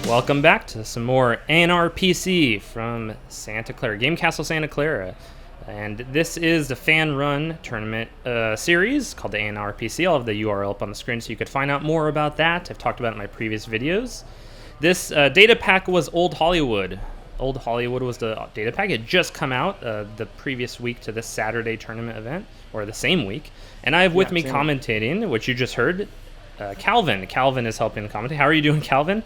Welcome back to some more ANRPC from Santa Clara, Game Castle Santa Clara. And this is the fan-run tournament series called the ANRPC. I'll have the URL up on the screen so you could find out more about that. I've talked about it in my previous videos. This data pack was Old Hollywood. Old Hollywood was the data pack. It just come out the previous week to this Saturday tournament event, or the same week. And I have with me commentating, which you just heard, Calvin. Calvin is helping commentate. How are you doing, Calvin?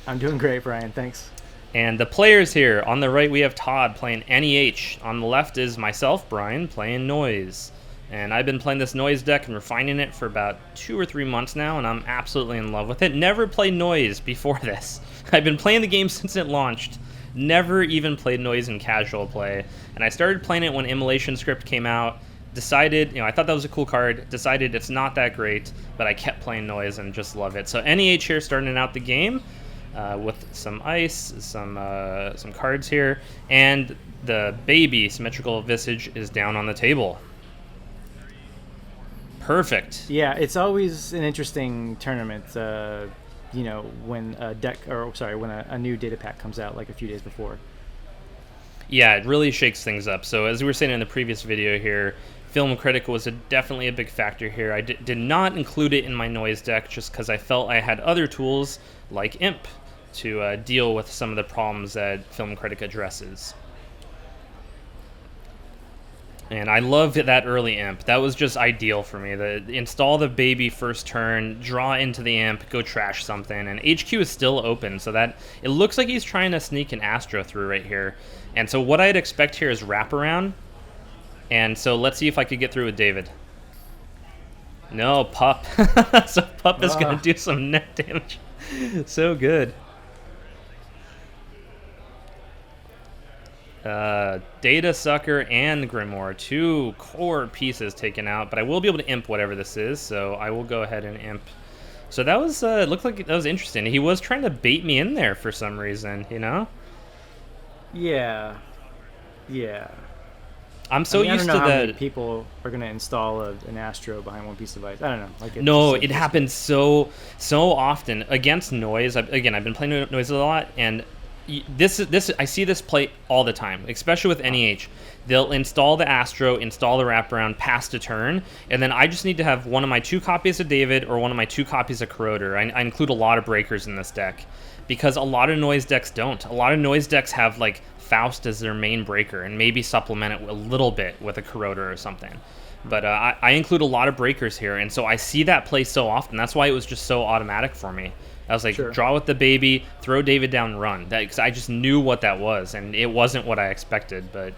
I'm doing great, Brian. Thanks. And the players here, on the right we have Todd playing NEH. On the left is myself, Brian, playing Noise. And I've been playing this Noise deck and refining it for about 2 or 3 months now, and I'm absolutely in love with it. Never played Noise before this. I've been playing the game since it launched. Never even played Noise in casual play. And I started playing it when Immolation Script came out. Decided, I thought that was a cool card. Decided it's not that great, but I kept playing Noise and just love it. So NEH here starting out the game. With some ice, some cards here, and the baby Symmetrical Visage is down on the table. Perfect. Yeah, it's always an interesting tournament. When when a new data pack comes out, like a few days before. Yeah, it really shakes things up. So as we were saying in the previous video here, Film Critic was definitely a big factor here. I did not include it in my Noise deck just because I felt I had other tools like Imp to deal with some of the problems that Film Critic addresses. And I loved that early Imp. That was just ideal for me. Install the baby first turn, draw into the Imp, go trash something, and HQ is still open, so that it looks like he's trying to sneak an Astro through right here. And so what I'd expect here is wraparound. And so let's see if I could get through with David. No, Pup. So Pup is going to do some net damage. So good. Data Sucker and Grimoire, 2 core pieces taken out, but I will be able to imp whatever this is, so I will go ahead and imp. So that was, looked like that was interesting. He was trying to bait me in there for some reason, Yeah. I'm so used to that. How many that. people are going to install an Astro behind one piece of ice. I don't know. No, it happens so often against Noise. I've been playing Noise a lot, and this I see this play all the time, especially with NEH. They'll install the Astro, install the wraparound, pass to turn, and then I just need to have one of my 2 copies of David or one of my 2 copies of Corroder. I include a lot of breakers in this deck because a lot of Noise decks don't. A lot of Noise decks have like Faust as their main breaker and maybe supplement it a little bit with a Corroder or something. But I include a lot of breakers here, and so I see that play so often. That's why it was just so automatic for me. I was like, sure. Draw with the baby, throw David down, run. Because I just knew what that was, and it wasn't what I expected. But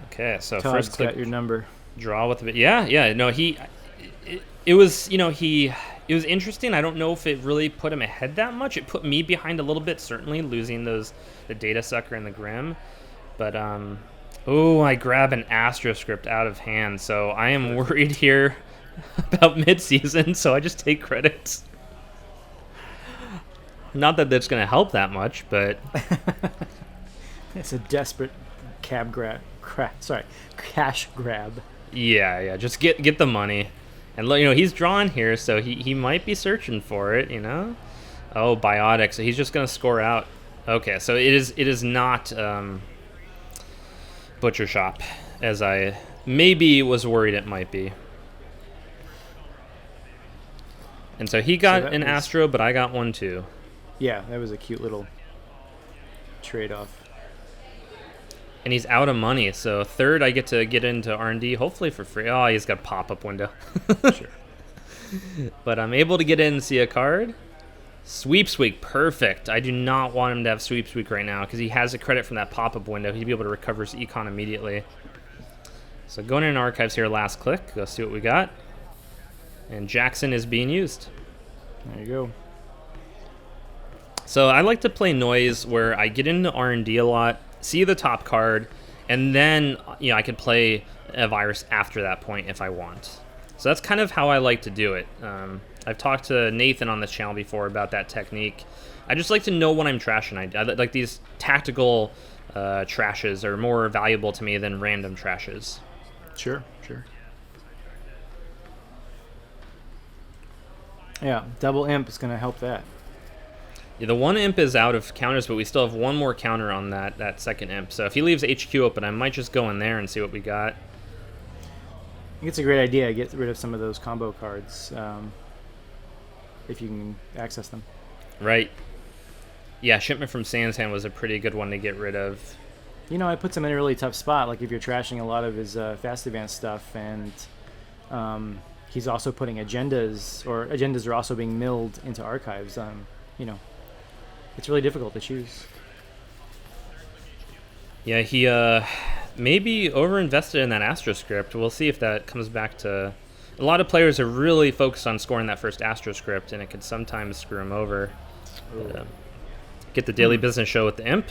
okay, so Todd's first click, got your number. Draw with the baby. Yeah. No, it was it was interesting. I don't know if it really put him ahead that much. It put me behind a little bit, certainly losing the Data Sucker and the Grim. But I grab an Astro Script out of hand, so I am worried here about mid-season, so I just take credits. Not that that's going to help that much, but it's a desperate cash grab. Yeah, just get the money. And he's drawn here, so he might be searching for it, Oh, Biotic, so he's just going to score out. Okay, so it is not Butcher Shop, as I maybe was worried it might be. And so he got an Astro, but I got one too. Yeah, that was a cute little trade-off. And he's out of money, so third I get to get into R&D, hopefully for free. Oh, he's got a pop-up window. Sure. But I'm able to get in and see a card. Sweepsweep, perfect. I do not want him to have Sweepsweep right now because he has a credit from that pop-up window. He'd be able to recover his econ immediately. So going in archives here, last click. Go see what we got. And Jackson is being used. There you go. So I like to play Noise where I get into R&D a lot, see the top card, and then I could play a virus after that point if I want. So that's kind of how I like to do it. I've talked to Nathan on this channel before about that technique. I just like to know when I'm trashing. I like these tactical trashes are more valuable to me than random trashes. Sure. Yeah, double imp is going to help that. Yeah, the one imp is out of counters, but we still have one more counter on that second imp. So if he leaves HQ open, I might just go in there and see what we got. I think it's a great idea. Get rid of some of those combo cards if you can access them. Right. Yeah, Shipment from SanSan was a pretty good one to get rid of. You know, it puts him in a really tough spot. Like if you're trashing a lot of his fast advance stuff, and he's also putting agendas, or agendas are also being milled into archives. You know, it's really difficult to choose. Yeah, he maybe overinvested in that Astro script. We'll see if that comes back to... A lot of players are really focused on scoring that first Astro script, and it can sometimes screw them over. But, get the daily business show with the imp.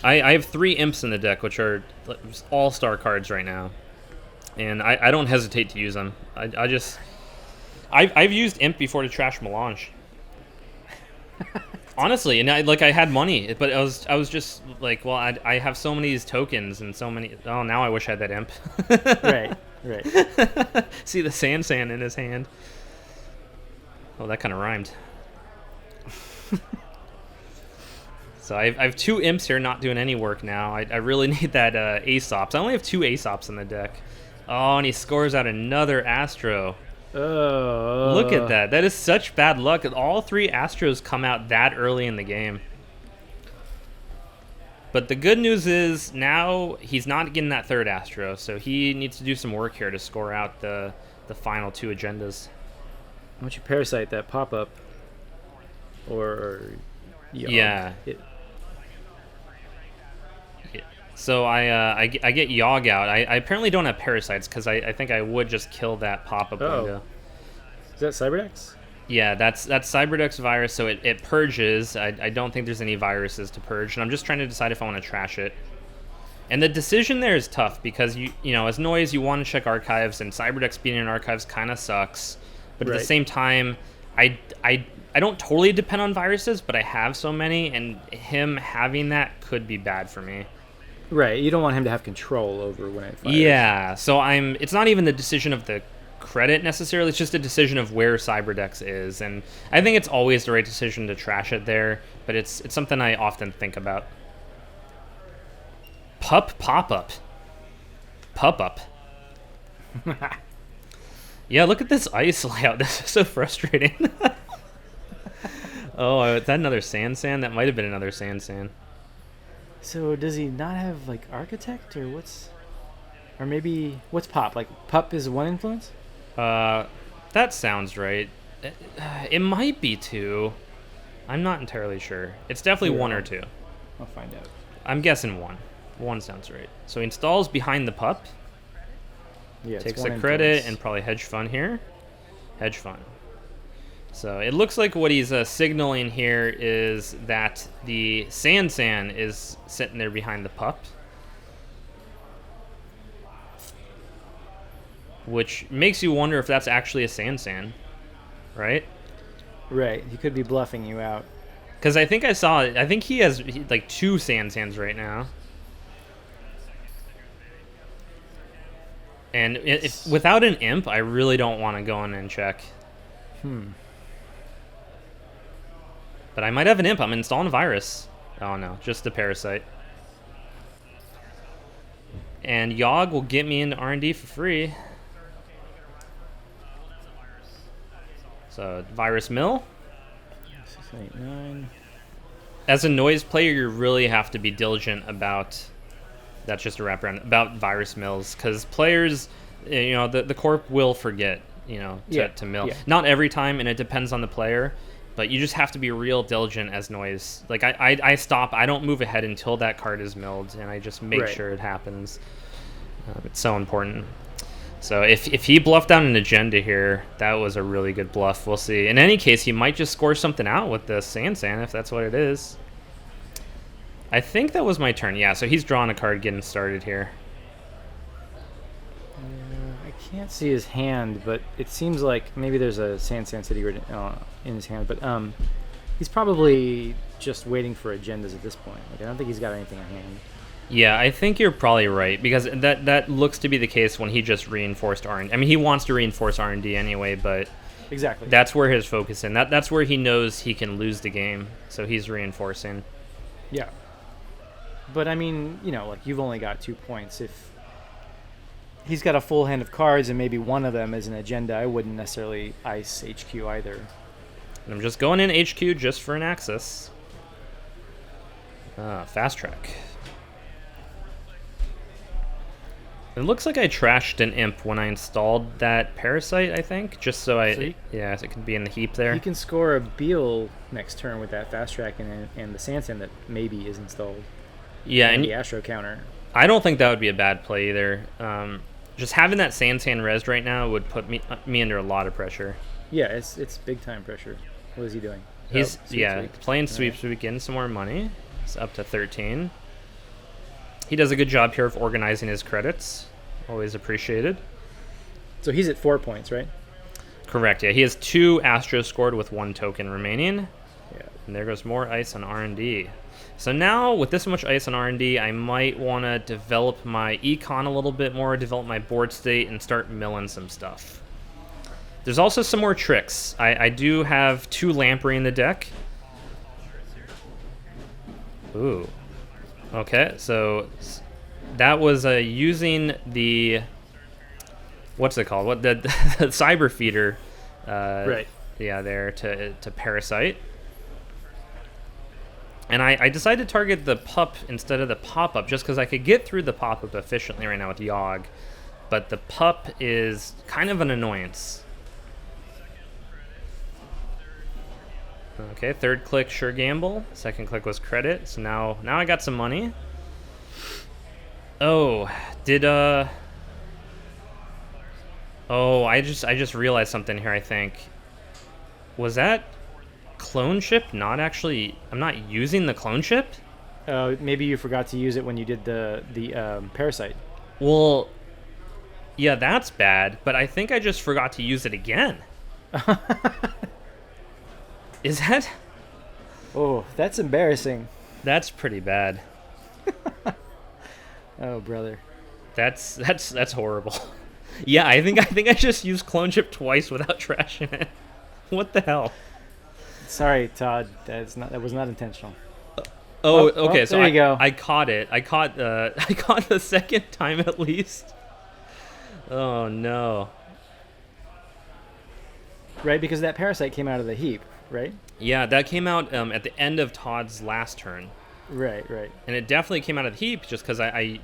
I have 3 imps in the deck, which are all-star cards right now. And I don't hesitate to use them. I've used imp before to trash Melange. Honestly, and I had money, but I was just like, well, I have so many of these tokens and so many. Oh, now I wish I had that imp. Right. See the SanSan in his hand. Oh, that kind of rhymed. So I have 2 imps here, not doing any work now. I really need that Aesops. I only have 2 Aesops in the deck. Oh, and he scores out another Astro. Look at that. That is such bad luck. All 3 Astros come out that early in the game. But the good news is now he's not getting that 3rd Astro, so he needs to do some work here to score out the final 2 agendas. Why don't you parasite that pop-up? Or... Yeah. So I get Yogg out. I apparently don't have parasites because I think I would just kill that pop-up window. Is that Cyberdex? Yeah, that's Cyberdex virus, so it purges. I don't think there's any viruses to purge, and I'm just trying to decide if I want to trash it. And the decision there is tough because you know as Noise you want to check archives, and Cyberdex being in archives kind of sucks. But at the same time, I don't totally depend on viruses, but I have so many, and him having that could be bad for me. Right, you don't want him to have control over when it fires. Yeah, so it's not even the decision of the credit necessarily, it's just a decision of where Cyberdex is, and I think it's always the right decision to trash it there, but it's something I often think about. Pop-up. Yeah, look at this ice layout. This is so frustrating. Oh, is that another SanSan? That might have been another SanSan. So does he not have like Architect, or what's... Or maybe... What's Pop? Like, Pup is 1 influence? That sounds right. It might be 2. I'm not entirely sure. It's definitely 1 or 2. I'll find out. I'm guessing 1. 1 sounds right. So he installs behind the pup. Yeah, takes the credit and probably hedge fund here. Hedge fund. So it looks like what he's signaling here is that the SanSan is sitting there behind the pup. Which makes you wonder if that's actually a SanSan, right? Right, he could be bluffing you out. Because I think he has like 2 SanSans right now. And without an imp, I really don't want to go in and check. But I might have an imp. I'm installing a virus. Oh no, just the parasite. And Yogg will get me into R&D for free. So virus mill. 6, 8, 9. As a Noise player, you really have to be diligent about... That's just a wraparound about virus mills, because players, you know, the corp will forget, you know, to mill. Yeah. Not every time, and it depends on the player, but you just have to be real diligent as Noise. Like I stop, I don't move ahead until that card is milled, and I just make sure it happens. It's so important. So if he bluffed down an agenda here, that was a really good bluff. We'll see. In any case, he might just score something out with the SanSan if that's what it is. I think that was my turn. Yeah, so he's drawing a card getting started here. I can't see his hand, but it seems like maybe there's a SanSan City Grid in his hand. But he's probably just waiting for agendas at this point. Like, I don't think he's got anything in hand. Yeah, I think you're probably right, because that looks to be the case when he just reinforced R&D. I mean, he wants to reinforce R&D anyway, but Exactly. That's where his focus in. That's where he knows he can lose the game. So he's reinforcing. Yeah. But I mean, like you've only got 2 points. If he's got a full hand of cards and maybe one of them is an agenda, I wouldn't necessarily ice HQ either. And I'm just going in HQ just for an axis. Fast track. It looks like I trashed an imp when I installed that parasite, I think, just so so it can be in the heap there. You can score a Beal next turn with that fast track and the SanSan that maybe is installed. Yeah, and the Astro counter. I don't think that would be a bad play either. Just having that SanSan resed right now would put me under a lot of pressure. Yeah, it's big time pressure. What is he doing? He's playing sweep sweep, getting some more money. It's up to 13. He does a good job here of organizing his credits. Always appreciated. So he's at 4 points, right? Correct, yeah. He has 2 Astros scored with 1 token remaining. Yeah. And there goes more ice on R&D. So now, with this much ice on R&D, I might want to develop my econ a little bit more, develop my board state, and start milling some stuff. There's also some more tricks. I do have 2 Lamprey in the deck. Ooh. Okay, so that was using the, what's it called? What the cyber feeder? Right. Yeah, there to parasite. And I decided to target the pup instead of the pop-up just because I could get through the pop-up efficiently right now with Yogg. But the pup is kind of an annoyance. Okay, third click, sure gamble. Second click was credit. So now I got some money. Oh, Oh, I just realized something here, I think. Was that clone ship not actually... I'm not using the clone ship? Maybe you forgot to use it when you did the parasite. Well, yeah, that's bad, but I think I just forgot to use it again. Is that... Oh, that's embarrassing. That's pretty bad. Oh, brother. That's horrible. Yeah, I think I just used clone chip twice without trashing it. What the hell? Sorry, Todd. That was not intentional. Okay. So there you go. I caught it. I caught the second time at least. Oh no. Right, because that parasite came out of the heap, right? Yeah, that came out at the end of Todd's last turn. Right. And it definitely came out of the heap just because I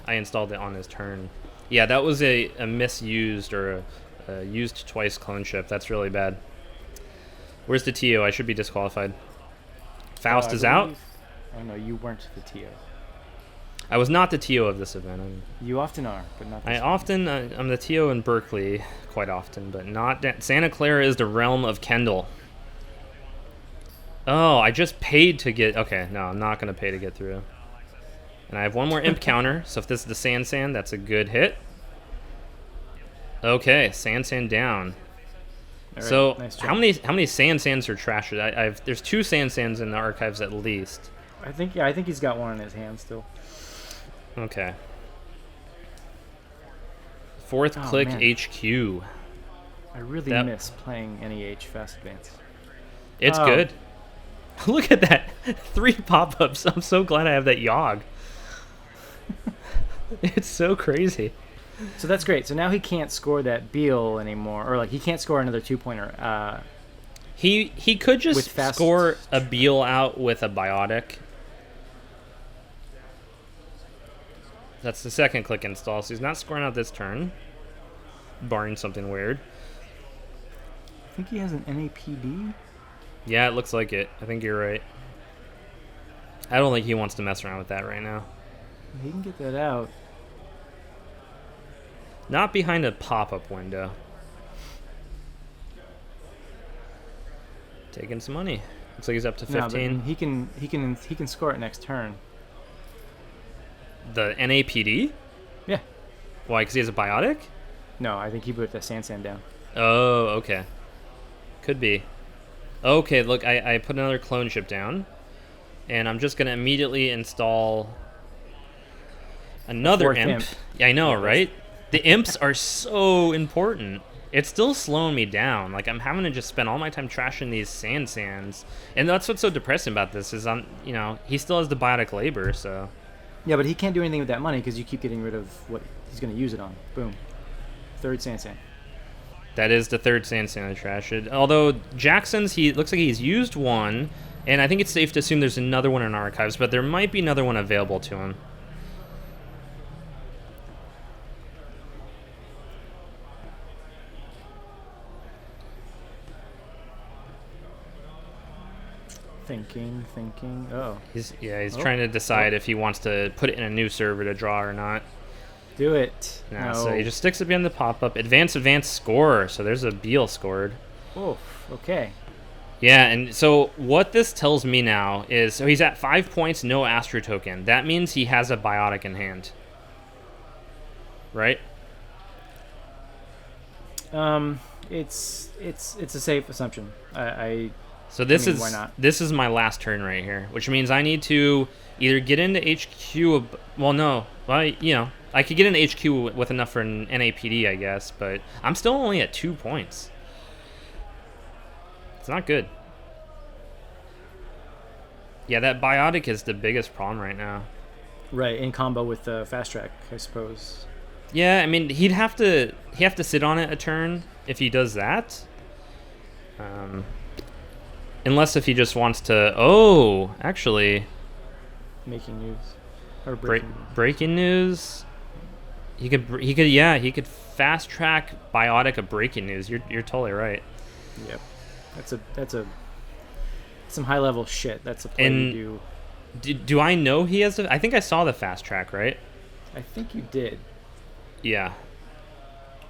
installed it on his turn. Yeah, that was a misused or a used twice clone ship. That's really bad. Where's the TO? I should be disqualified. Faust is out. Oh no, you weren't the TO. I was not the TO of this event. You often are, but not this I'm the TO in Berkeley quite often, but not Santa Clara is the realm of Kendall. Oh, I just paid to get... Okay, no, I'm not going to pay to get through. And I have one more imp counter, so if this is the SanSan, that's a good hit. Okay, SanSan down. Right, so nice how many SanSans are trashed? There's 2 SanSans in the archives at least. I think he's got one in his hand still. Okay. Fourth click man. HQ. I really miss playing NEH Fast Advance. It's good. Look at that. 3 pop-ups. I'm so glad I have that Yogg. It's so crazy. So that's great. So now he can't score that Beal anymore, or like he can't score another 2-pointer. He could just score a Beal out with a Biotic. That's the second click install, so he's not scoring out this turn, barring something weird. I think he has an NAPD. Yeah, it looks like it. I think you're right. I don't think he wants to mess around with that right now. He can get that out. Not behind a pop-up window. Taking some money. Looks like he's up to 15. No, but he can score it next turn. The NAPD? Yeah. Why? Because he has a Biotic? No, I think he put the SanSan down. Oh, okay. Could be. Okay, look, I put another clone ship down, and I'm just going to immediately install another imp. imp. Yeah, I know, right? The imps are so important. it's still slowing me down. Like, I'm having to just spend all my time trashing these SanSans. And that's what's so depressing about this is, he still has the biotic labor, so... Yeah, but he can't do anything with that money because you keep getting rid of what he's going to use it on. Boom. Third SanSan. That is the third SanSan I trashed. Although Jackson's, he looks like he's used one, and I think it's safe to assume there's another one in archives, but there might be another one available to him. Thinking. Oh. He's trying to decide if he wants to put it in a new server to draw or not. Do it. Nah, no. So he just sticks it behind the pop-up. Advance, score. So there's a Beal scored. Oh, okay. Yeah, and so what this tells me now is, so he's at 5 points, no Astro token. That means he has a biotic in hand. Right? It's a safe assumption. So this why not? This is my last turn right here, which means I need to either get into HQ. I could get into HQ with enough for an NAPD, I guess, but I'm still only at 2 points. It's not good. Yeah, that biotic is the biggest problem right now. Right, in combo with the fast track, I suppose. Yeah, I mean he'd have to sit on it a turn if he does that. Unless if he just wants to... actually... Making news. Or breaking news. He could fast track biotic of breaking news. You're totally right. Yep. That's some high level shit. That's a play you do. Do I know he has I think I saw the fast track, right? I think you did. Yeah.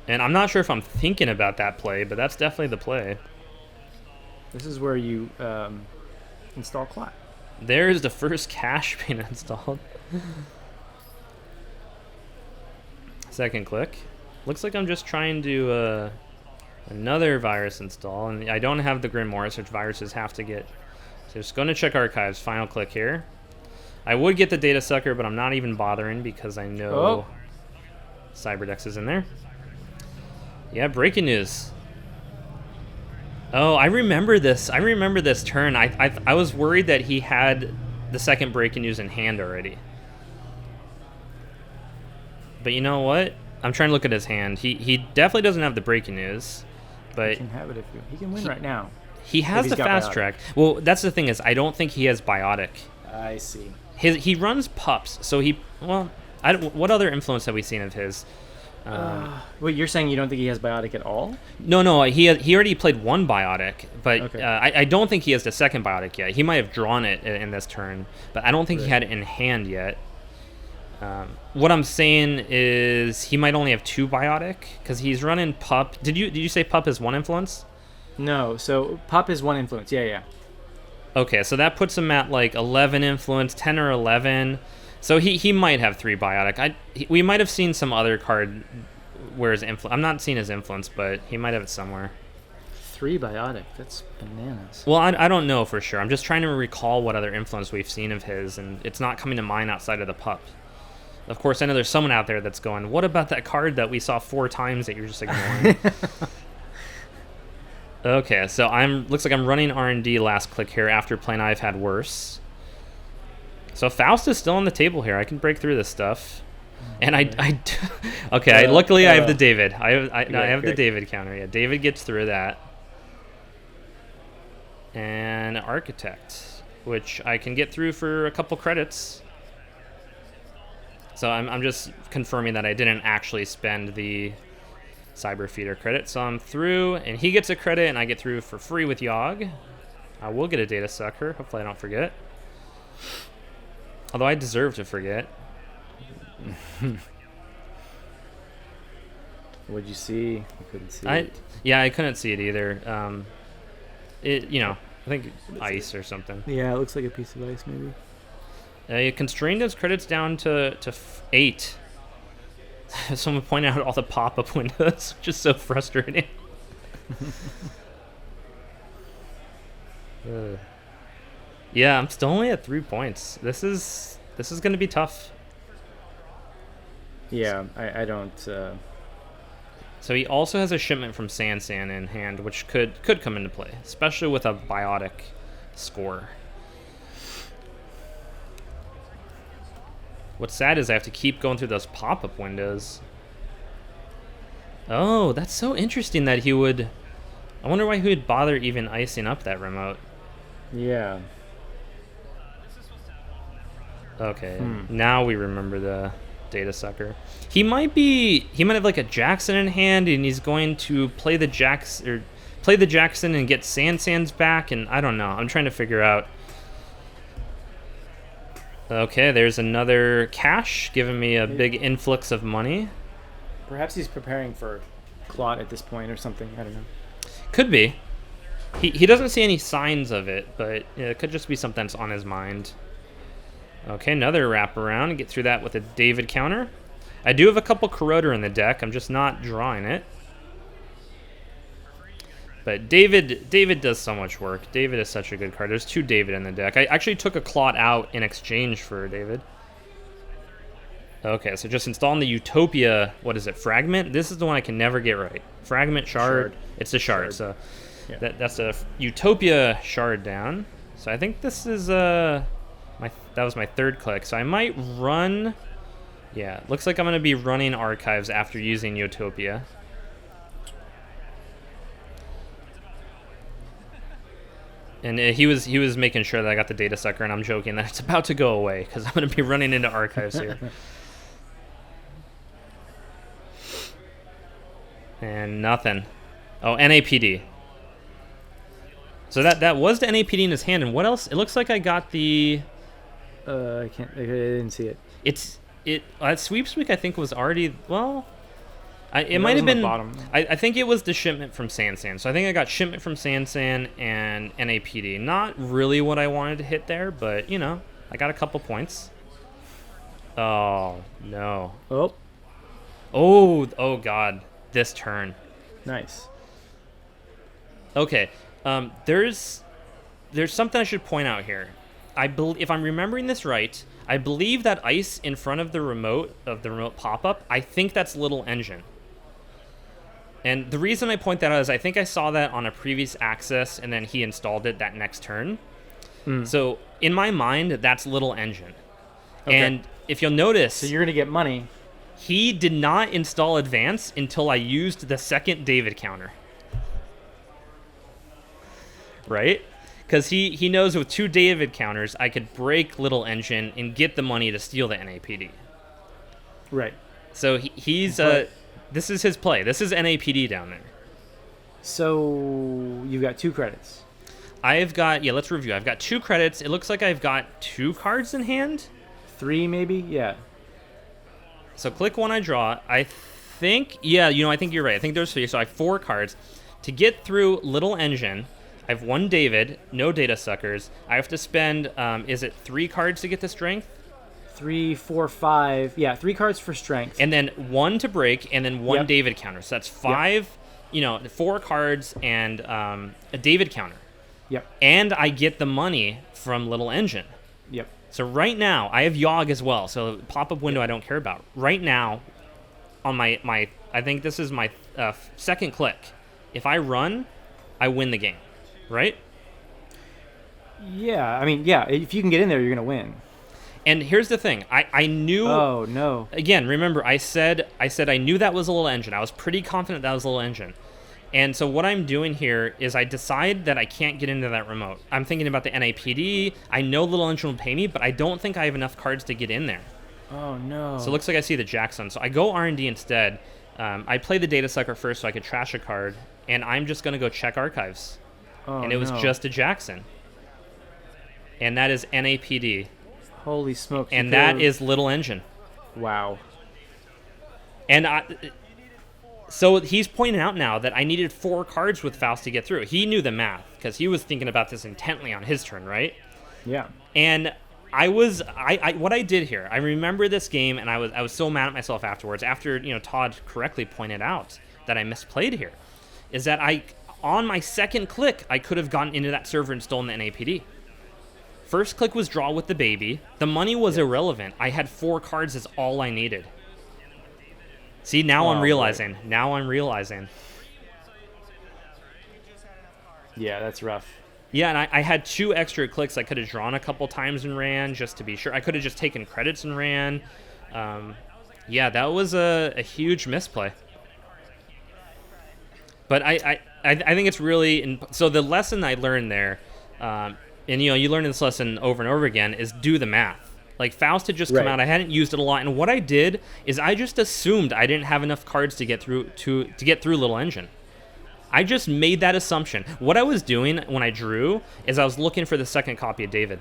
And I'm not sure if I'm thinking about that play, but that's definitely the play. This is where you install Clara. There's the first cache being installed. Second click. Looks like I'm just trying to another virus install, and I don't have the Grimoires, which viruses have to get. So just going to check archives. Final click here. I would get the data sucker, but I'm not even bothering because I know Cyberdex is in there. Yeah, breaking news. Oh, I remember this. I remember this turn. I was worried that he had the second breaking news in hand already. But you know what? I'm trying to look at his hand. He definitely doesn't have the breaking news, but he can have it he can win right now. He has the fast track. Well, that's the thing is I don't think he has biotic. I see. He runs pups, so what other influence have we seen of his? Wait, you're saying you don't think he has biotic at all? No. He already played one biotic, but okay. I don't think he has the second biotic yet. He might have drawn it in this turn, but I don't think he had it in hand yet. What I'm saying is he might only have 2 biotic because he's running pup. Did you say pup is 1 influence? No, so pup is 1 influence. Yeah. Okay, so that puts him at like 11 influence, 10 or 11. So he might have 3 biotic. We might have seen some other card where his influence. I'm not seeing his influence, but he might have it somewhere. 3 biotic. That's bananas. Well, I don't know for sure. I'm just trying to recall what other influence we've seen of his, and it's not coming to mind outside of the pup. Of course, I know there's someone out there that's going, what about that card that we saw 4 times that you're just ignoring? Okay, so looks like I'm running R&D last click here after playing I've Had Worse. So Faust is still on the table here. I can break through this stuff. And luckily I have the David. I have the David counter. Yeah, David gets through that. And Architect, which I can get through for a couple credits. So I'm just confirming that I didn't actually spend the Cyber Feeder credit. So I'm through, and he gets a credit, and I get through for free with Yogg. I will get a Data Sucker. Hopefully I don't forget. Although I deserve to forget. What'd you see? I couldn't see it. Yeah, I couldn't see it either. I think ice or something. Yeah, it looks like a piece of ice maybe. It constrained his credits down to 8. Someone pointed out all the pop-up windows, which is so frustrating. Yeah, I'm still only at 3 points. This is going to be tough. Yeah, I don't. So he also has a shipment from SanSan in hand, which could come into play, especially with a biotic score. What's sad is I have to keep going through those pop-up windows. Oh, that's so interesting that he would... I wonder why he would bother even icing up that remote. Yeah. Okay, now we remember the data sucker. He might have like a Jackson in hand, and he's going to play the Jackson and get SanSan's back, and I don't know. I'm trying to figure out. Okay, there's another cash, giving me a big influx of money. Perhaps he's preparing for Clot at this point or something. I don't know. Could be. He doesn't see any signs of it, but it could just be something that's on his mind. Okay, another wraparound. Get through that with a David counter. I do have a couple Corroder in the deck. I'm just not drawing it. But David does so much work. David is such a good card. There's 2 David in the deck. I actually took a Clot out in exchange for David. Okay, so just installing the Utopia, what is it, Fragment? This is the one I can never get right. Fragment, Shard. It's a Shard. So yeah. That's a Utopia Shard down. So I think this is that was my 3rd click. So I might run... Yeah, looks like I'm going to be running Archives after using Utopia. And he was making sure that I got the data sucker, and I'm joking that it's about to go away because I'm going to be running into Archives here. And nothing. Oh, NAPD. So that was the NAPD in his hand, and what else? It looks like I got the... I didn't see it. At Sweeps Week I think was already, well... It might have been. I think it was the shipment from SanSan. So I think I got shipment from SanSan and NAPD. Not really what I wanted to hit there, but you know, I got a couple points. Oh no. Oh God, this turn. Nice. Okay, there's something I should point out here. If I'm remembering this right, I believe that ice in front of the remote pop-up, I think that's Little Engine. And the reason I point that out is I think I saw that on a previous access, and then he installed it that next turn. So in my mind, that's Little Engine. Okay. And if you'll notice... So you're going to get money. He did not install Advance until I used the 2nd David counter. Right? Because he knows with 2 David counters, I could break Little Engine and get the money to steal the NAPD. Right. So he's... This is his play. This is NAPD down there. So you've got 2 credits. I've got... Yeah, let's review. I've got 2 credits. It looks like I've got 2 cards in hand. 3 maybe? Yeah. So click 1, I draw. I think... Yeah, I think you're right. I think there's 3. So I have 4 cards. To get through Little Engine... I have 1 David, no data suckers. I have to spend, is it 3 cards to get the strength? 3, 4, 5. Yeah, 3 cards for strength. And then 1 to break, and then 1 David counter. So that's 5, 4 cards and a David counter. Yep. And I get the money from Little Engine. Yep. So right now, I have Yogg as well. So pop-up window I don't care about. Right now, on my I think this is my 2nd click. If I run, I win the game. Right? Yeah, I mean, yeah, if you can get in there, you're going to win. And here's the thing. I knew... Oh, no. Again, remember, I said I knew that was a Little Engine. I was pretty confident that was a Little Engine. And so what I'm doing here is I decide that I can't get into that remote. I'm thinking about the NAPD. I know Little Engine will pay me, but I don't think I have enough cards to get in there. Oh, no. So it looks like I see the Jackson. So I go R&D instead. I play the Data Sucker first so I could trash a card. And I'm just going to go check Archives. Oh, and it was just a Jackson. And that is NAPD. Holy smokes. And that is Little Engine. Wow. And so he's pointing out now that I needed 4 cards with Faust to get through. He knew the math because he was thinking about this intently on his turn, right? Yeah. And what I did here, I remember this game, and I was so mad at myself afterwards. After Todd correctly pointed out that I misplayed here, is that on my 2nd click, I could have gotten into that server and stolen the NAPD. First click was draw with the baby. The money was irrelevant. I had 4 cards is all I needed. See, now I'm Oh, realizing. Now I'm realizing. Yeah, that's rough. Yeah, and I had 2 extra clicks. I could have drawn a couple times and ran just to be sure. I could have just taken credits and ran. Yeah, that was a huge misplay. But I think it's really so the lesson I learned there, and you learn this lesson over and over again, is do the math. Like Faust had just come out, I hadn't used it a lot, and what I did is I just assumed I didn't have enough cards to get through to get through Little Engine. I just made that assumption. What I was doing when I drew is I was looking for the second copy of David.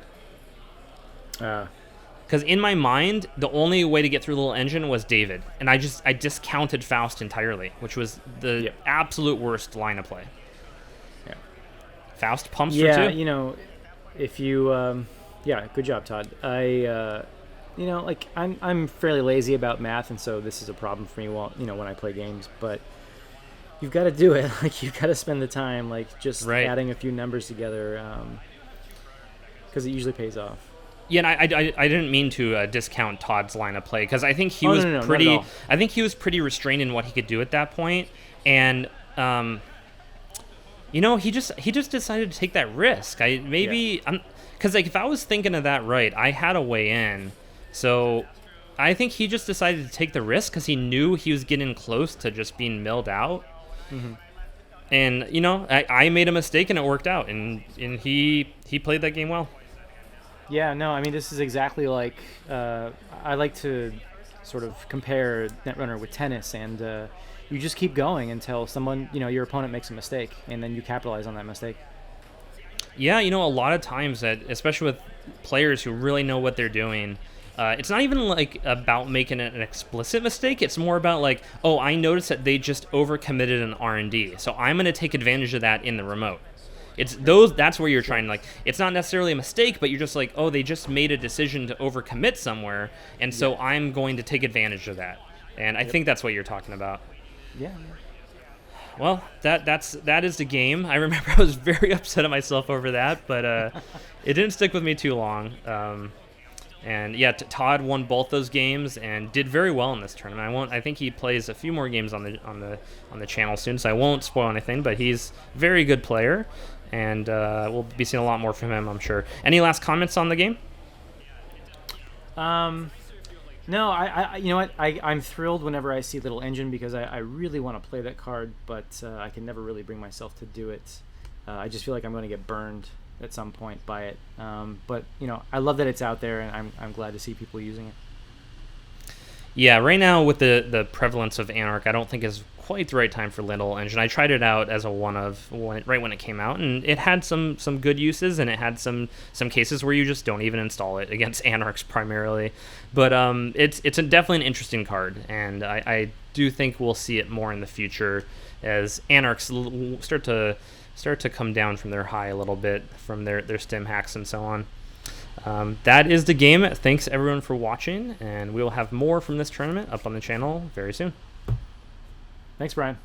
Because in my mind, the only way to get through Little Engine was David, and I discounted Faust entirely, which was the absolute worst line of play. Yeah. Faust pumps for 2. Yeah, if you, good job, Todd. I'm fairly lazy about math, and so this is a problem for me. When I play games, but you've got to do it. Like you've got to spend the time, like just adding a few numbers together, because it usually pays off. Yeah, and I didn't mean to discount Todd's line of play because I think he was pretty. I think he was pretty restrained in what he could do at that point, and he just decided to take that risk. Because if I was thinking of that right, I had a way in, so I think he just decided to take the risk because he knew he was getting close to just being milled out. Mm-hmm. And I made a mistake and it worked out, and he played that game well. Yeah, no, I mean, this is exactly like, I like to sort of compare Netrunner with tennis, and you just keep going until someone, your opponent makes a mistake, and then you capitalize on that mistake. Yeah, a lot of times, especially with players who really know what they're doing, it's not even like about making an explicit mistake. It's more about like, oh, I noticed that they just overcommitted an R&D, so I'm going to take advantage of that in the remote. That's where you're trying, like, it's not necessarily a mistake, but you're just like, oh, they just made a decision to overcommit somewhere, and so I'm going to take advantage of that. And I think that's what you're talking about. Yeah. Well, that is the game. I remember I was very upset at myself over that, but it didn't stick with me too long. And yeah, Todd won both those games and did very well in this tournament. I think he plays a few more games on the channel soon, so I won't spoil anything. But he's a very good player, and we'll be seeing a lot more from him, I'm sure. Any last comments on the game? No, I'm thrilled whenever I see Little Engine because I really want to play that card, but I can never really bring myself to do it. I just feel like I'm going to get burned at some point by it. But I love that it's out there, and I'm glad to see people using it. Yeah, right now with the prevalence of Anarch, I don't think is quite the right time for Little Engine. I tried it out as a right when it came out, and it had some good uses, and it had some cases where you just don't even install it against Anarchs primarily. But it's definitely an interesting card, and I do think we'll see it more in the future as Anarchs start to come down from their high a little bit from their stim hacks and so on. That is the game. Thanks everyone for watching, and we will have more from this tournament up on the channel very soon. Thanks, Brian.